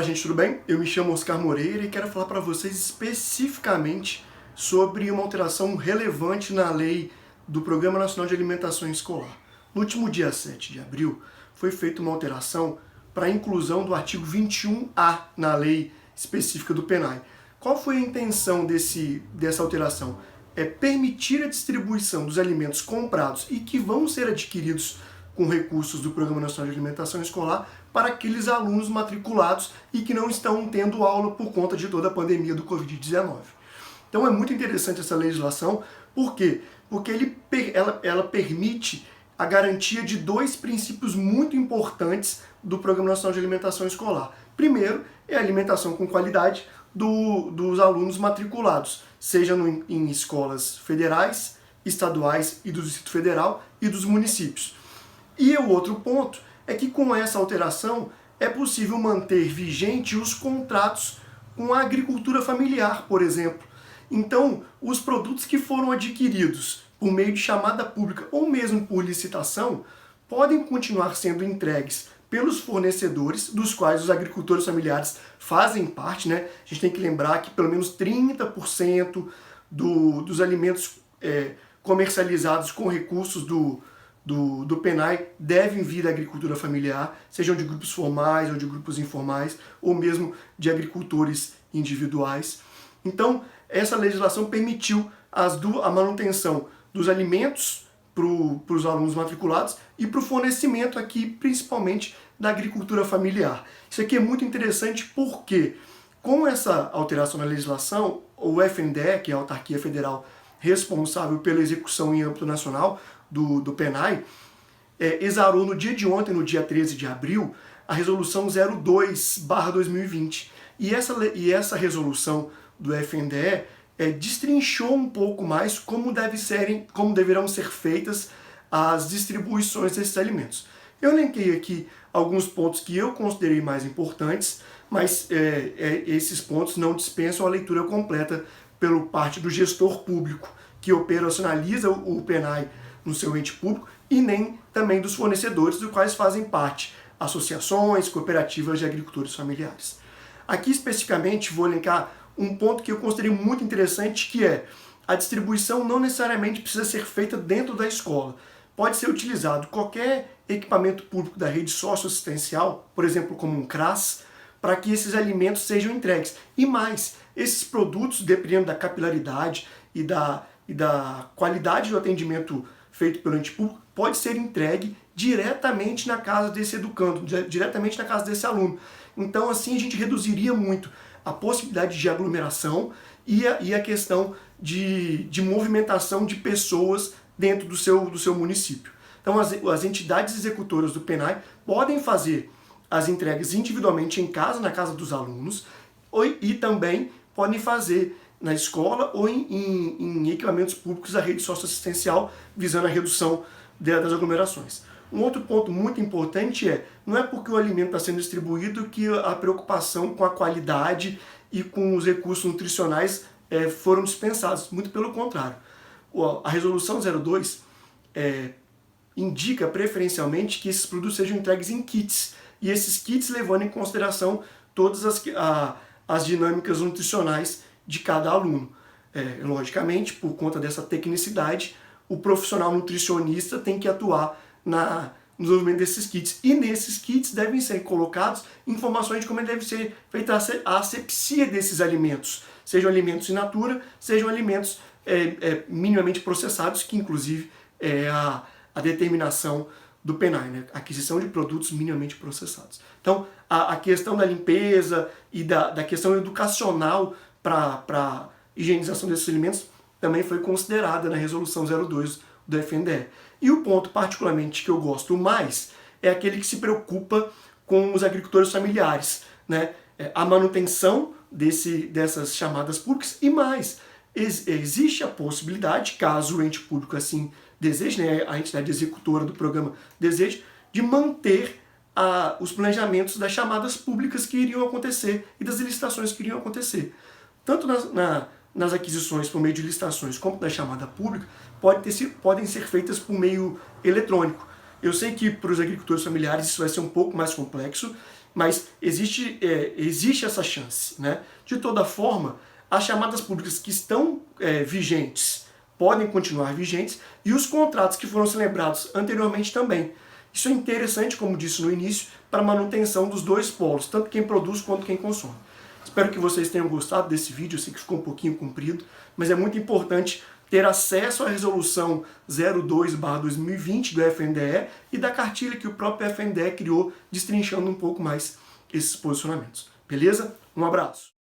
Olá, gente, tudo bem? Eu me chamo Oscar Moreira e quero falar para vocês especificamente sobre uma alteração relevante na lei do Programa Nacional de Alimentação Escolar. No último dia 7 de abril, foi feita uma alteração para a inclusão do artigo 21A na lei específica do PNAE. Qual foi a intenção dessa alteração? É permitir a distribuição dos alimentos comprados e que vão ser adquiridos com recursos do Programa Nacional de Alimentação Escolar para aqueles alunos matriculados e que não estão tendo aula por conta de toda a pandemia do Covid-19. Então é muito interessante essa legislação, por quê? Porque ela permite a garantia de dois princípios muito importantes do Programa Nacional de Alimentação Escolar. Primeiro, é a alimentação com qualidade dos alunos matriculados, seja em escolas federais, estaduais e do Distrito Federal e dos municípios. E o outro ponto é que com essa alteração é possível manter vigente os contratos com a agricultura familiar, por exemplo. Então, os produtos que foram adquiridos por meio de chamada pública ou mesmo por licitação podem continuar sendo entregues pelos fornecedores, dos quais os agricultores familiares fazem parte, né? A gente tem que lembrar que pelo menos 30% dos alimentos comercializados com recursos do PNAE devem vir da agricultura familiar, sejam de grupos formais ou de grupos informais, ou mesmo de agricultores individuais. Então, essa legislação permitiu a manutenção dos alimentos para os alunos matriculados e para o fornecimento aqui, principalmente, da agricultura familiar. Isso aqui é muito interessante porque, com essa alteração na legislação, o FNDE, que é a autarquia federal responsável pela execução em âmbito nacional do PNAE, exarou no dia de ontem, no dia 13 de abril, a resolução 02/2020. E essa resolução do FNDE destrinchou um pouco mais como deverão ser feitas as distribuições desses alimentos. Eu elenquei aqui alguns pontos que eu considerei mais importantes, mas esses pontos não dispensam a leitura completa pela parte do gestor público, que operacionaliza o PNAE no seu ente público, e nem também dos fornecedores, dos quais fazem parte associações, cooperativas de agricultores familiares. Aqui especificamente vou elencar um ponto que eu considerei muito interessante, que é a distribuição não necessariamente precisa ser feita dentro da escola. Pode ser utilizado qualquer equipamento público da rede socioassistencial, por exemplo, como um CRAS, para que esses alimentos sejam entregues. E mais, esses produtos, dependendo da capilaridade e da qualidade do atendimento feito pelo ente público, pode ser entregue diretamente na casa desse educando, diretamente na casa desse aluno. Então, assim, a gente reduziria muito a possibilidade de aglomeração e a questão de movimentação de pessoas dentro do seu município. Então, as entidades executoras do PNAE podem fazer as entregas individualmente em casa, na casa dos alunos, e também podem fazer na escola ou em equipamentos públicos da rede socioassistencial, visando a redução das aglomerações. Um outro ponto muito importante não é porque o alimento está sendo distribuído que a preocupação com a qualidade e com os recursos nutricionais foram dispensados, muito pelo contrário. A resolução 02 indica preferencialmente que esses produtos sejam entregues em kits, e esses kits levando em consideração todas as dinâmicas nutricionais de cada aluno. Logicamente, por conta dessa tecnicidade, o profissional nutricionista tem que atuar no desenvolvimento desses kits. E nesses kits devem ser colocados informações de como deve ser feita a asepsia desses alimentos. Sejam alimentos in natura, sejam alimentos minimamente processados, que inclusive é a determinação do PNAE, né? Aquisição de produtos minimamente processados. Então, a questão da limpeza e da questão educacional para higienização desses alimentos também foi considerada na resolução 02 do FNDE. E o ponto particularmente que eu gosto mais é aquele que se preocupa com os agricultores familiares, né? A manutenção dessas chamadas públicas e mais. Existe a possibilidade, caso o ente público assim deseje, né, a entidade executora do programa deseje, de manter os planejamentos das chamadas públicas que iriam acontecer e das licitações que iriam acontecer. Tanto nas aquisições por meio de licitações como da chamada pública, podem ser feitas por meio eletrônico. Eu sei que para os agricultores familiares isso vai ser um pouco mais complexo, mas existe essa chance, né? De toda forma, as chamadas públicas que estão vigentes podem continuar vigentes e os contratos que foram celebrados anteriormente também. Isso é interessante, como disse no início, para a manutenção dos dois polos, tanto quem produz quanto quem consome. Espero que vocês tenham gostado desse vídeo, eu sei que ficou um pouquinho comprido, mas é muito importante ter acesso à resolução 02/2020 do FNDE e da cartilha que o próprio FNDE criou, destrinchando um pouco mais esses posicionamentos. Beleza? Um abraço!